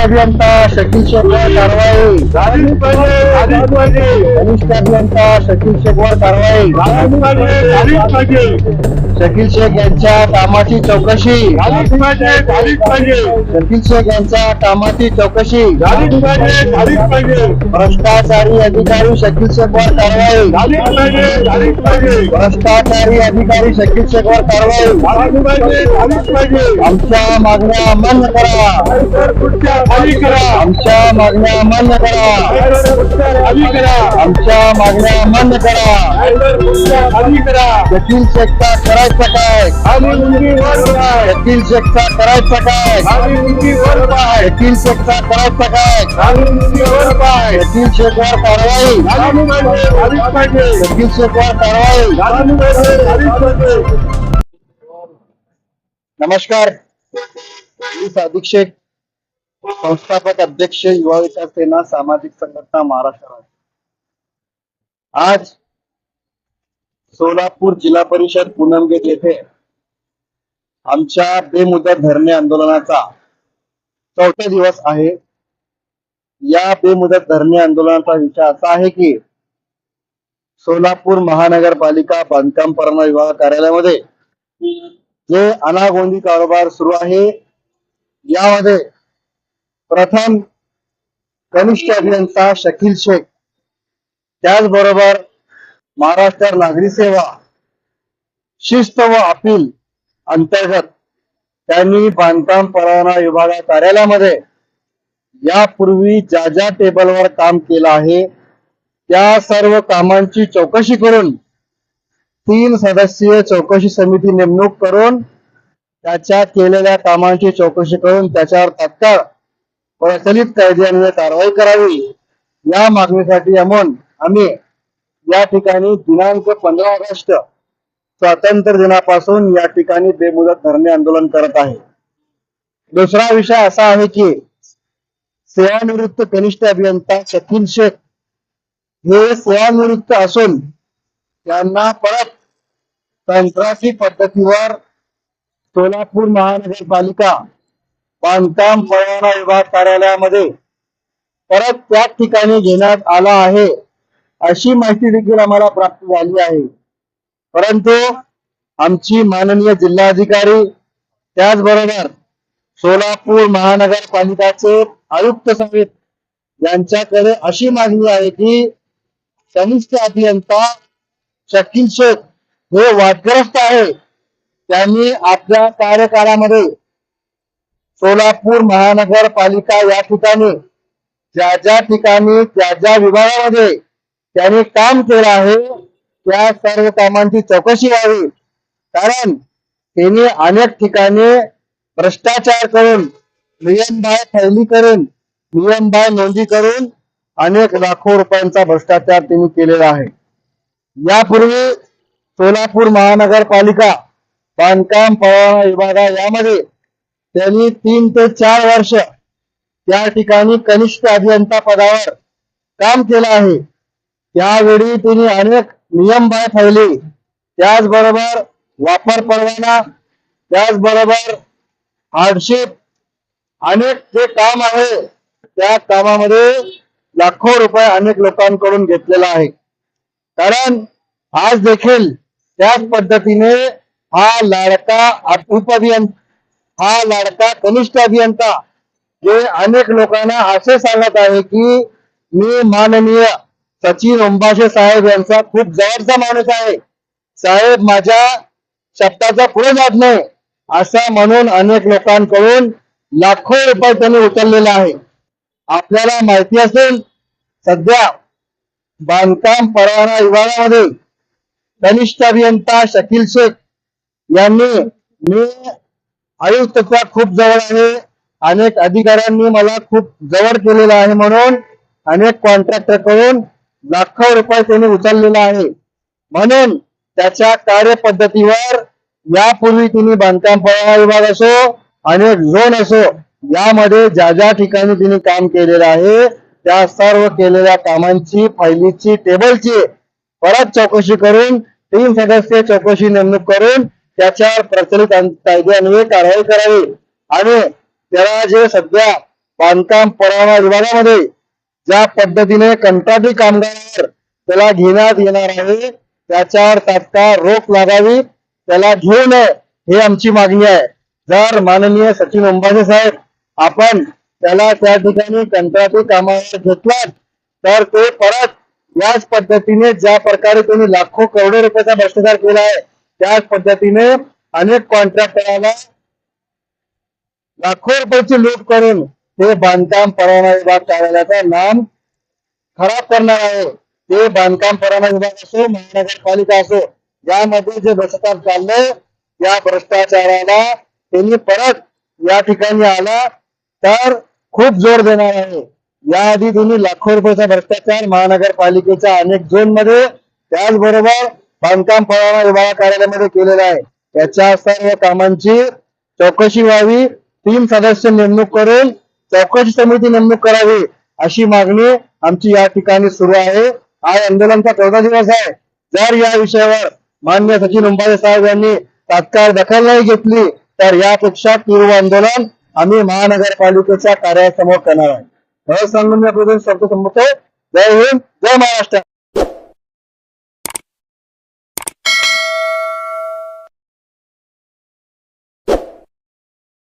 अभियंता शकील शेखवर कारवाई झालीच पाहिजे. कनिष्ठ अभियंता शकील शेखवर कारवाई झालीच पाहिजे. शकील शेख यांच्या कामाची चौकशी झालीच पाहिजे. शकील शेख यांच्या कामाची चौकशी झालीच पाहिजे. भ्रष्टाचारी अधिकारी शकील शेखवर कारवाई झालीच पाहिजे. भ्रष्टाचारी अधिकारी शकील शेखवर कारवाई झालीच पाहिजे. आमच्या मागण्या मान्य करा खाली करा. आमच्या मागण्या मान्य करा खाली करा. आमच्या मागण्या मान्य करा खाली करा. शकील शेखचा करायचं काय खाली उंची वर पाय. शकील शेखचा करायचं काय खाली उंची वर पाय. शकील शेखचा करायचं काय खाली उंची वर पाय. शकील शेखवर कारवाई झालीच पाहिजे. शकील शेखवर कारवाई झालीच पाहिजे. नमस्कार, मी सादिक शेख, संस्थापक अध्यक्ष युवा विकास सेना सामाजिक संघटना महाराष्ट्र राज्य. आज सोलापूर जिल्हा परिषद पूनमगेट येथे आमच्या बेमुदत धरणे आंदोलनाचा 4था दिवस आहे. या बेमुदत धरणे आंदोलनाचा विषय असा आहे की सोलापूर महानगरपालिका बांधकाम परवाना विभाग कार्यालयामध्ये जे अनागोंदी कारभार सुरू आहे, यामध्ये प्रथम कनिष्ठ अभियंता शकील शेख, त्याचबरोबर महाराष्ट्र नागरी सेवा शिस्त व अपील अंतर्गत त्यांनी बांधकाम परवाना विभाग कार्यालयामध्ये यापूर्वी ज्या ज्या टेबलवर काम केलं आहे त्या सर्व कामांची चौकशी करून 3 सदस्यीय चौकशी समिती नेमणूक करून त्याच्या केलेल्या कामांची चौकशी करून त्याच्यावर तात्काळ प्रचलित कायद्यान्वये कारवाई करावी, या मागणीसाठी आम्ही या ठिकाणी दिनांक 15 ऑगस्ट स्वातंत्र्य दिनापासून या ठिकाणी बेमुदत धरणे आंदोलन करत आहे. दुसरा विषय असा आहे की सेवानिवृत्त कनिष्ठ अभियंता शकील शेख हे सेवानिवृत्त असून त्यांना परत कंत्राटी पद्धतीवर सोलापूर महानगरपालिका बांधकाम परवाना विभाग कार्यालयामध्ये परत त्याच ठिकाणी घेण्यात आला आहे, अशी माहिती देखील आम्हाला प्राप्त झाली आहे. परंतु आमची माननीय जिल्हाधिकारी त्याचबरोबर सोलापूर महानगरपालिकाचे आयुक्त साहेब यांच्याकडे अशी मागणी आहे की कनिष्ठ अभियंता शकील शेख हे वादग्रस्त आहे. त्यांनी आपल्या कार्यकाळामध्ये सोलापूर महानगरपालिका या ठिकाणी ज्या ठिकाणी ज्या विभागामध्ये त्यांनी काम केलं आहे त्या सर्व कामांची चौकशी व्हावी. कारण त्यांनी अनेक ठिकाणी भ्रष्टाचार करून, नियमबाह्य फैली करून, नियमबाह्य नोंदी करून अनेक लाखो रुपयांचा भ्रष्टाचार त्यांनी केलेला आहे. यापूर्वी सोलापूर महानगरपालिका बांधकाम परवाना विभाग यामध्ये त्यांनी 3 ते 4 वर्ष त्या ठिकाणी कनिष्ठ अभियंता पदावर काम केलं आहे. त्यावेळी त्यांनी अनेक नियमबाह्य फैली, त्याचबरोबर वापर परवाना, त्याचबरोबर हार्डशिप, अनेक जे काम आहे त्या कामामध्ये लाखो रुपये अनेक लोकांकडून घेतलेला आहे. कारण आज देखील त्याच पद्धतीने हा लाडका कनिष्ठ अभियंता जे अनेक लोकांना असे सांगत आहे की मी माननीय सचिन ओंबाशे साहेब यांचा खूप जवळचा माणूस आहे, साहेब माझ्या शब्दाचा पुढे जात नाही, असं म्हणून अनेक लोकांकडून लाखो रुपये त्यांनी उचललेला आहे. आपल्याला माहिती असेल, सध्या बांधकाम परवाना विभागामध्ये कनिष्ठ अभियंता शकील शेख यांनी मी आयुक्तच्या खूप जवळ आहे, अनेक अधिकाऱ्यांनी मला खूप जवळ केलेला आहे म्हणून अनेक कॉन्ट्रॅक्टर कडून लाखो रुपये त्यांनी उचललेला आहे. म्हणून त्याच्या कार्यपद्धतीवर यापूर्वी त्यांनी बांधकाम परवाना विभाग असो, अनेक झोन असो, यामध्ये ज्या ठिकाणी त्यांनी काम केलेलं आहे त्या सर्व केलेल्या कामांची, फायलीची, टेबलची परत चौकशी करून 3 सदस्यीय चौकशी नेमणूक करून त्याच्यावर प्रचलित कायद्यान्वये कारवाई करावी. आणि त्याला जे सध्या बांधकाम परवाना विभागामध्ये ज्या पद्धतीने कंत्राटी कामगारावर त्याला घेण्यात येणार आहे त्याच्यावर तात्काळ रोख लागावी, त्याला घेऊ नये ही आमची मागणी आहे. जर माननीय सचिन ओंबासे साहेब आपण त्याला त्या ठिकाणी कंत्राटी कामावर घेतलात तर ते परत याच पद्धतीने ज्या प्रकारे त्यांनी लाखो करोडो रुपयाचा भ्रष्टाचार केला आहे त्याच पद्धतीने अनेक कॉन्ट्रॅक्टरांना लाखो रुपयाची लूट करून ते बांधकाम परवाना विभाग कार्यालयाचं नाम खराब करणार आहे. ते बांधकाम परवाना विभाग असो महानगरपालिका असो यामध्ये जे भ्रष्टाचार चाललंय या भ्रष्टाचाराला त्यांनी परत या ठिकाणी आला तर खूप जोर देणार आहे. याआधी त्यांनी लाखो रुपयाचा भ्रष्टाचार महानगरपालिकेच्या अनेक झोन मध्ये त्याचबरोबर बांधकाम परवाना विभाग कार्यालयामध्ये केलेला आहे. याच्या सर्व कामांची चौकशी व्हावी, 3 सदस्य नेमणूक करून चौकशी समिती नेमणूक करावी अशी मागणी आमची या ठिकाणी सुरू आहे. आज आंदोलनाचा 14 दिवस आहे. जर या विषयावर माननीय सचिन ओंबासे साहेब यांनी तात्काळ दखल नाही घेतली तर यापेक्षा तीव्र आंदोलन आम्ही महानगरपालिकेच्या कार्यालयासमोर करणार आहे. हे सांगून मी आपल्याला शब्द संपवतो. जय हिंद, जय महाराष्ट्र.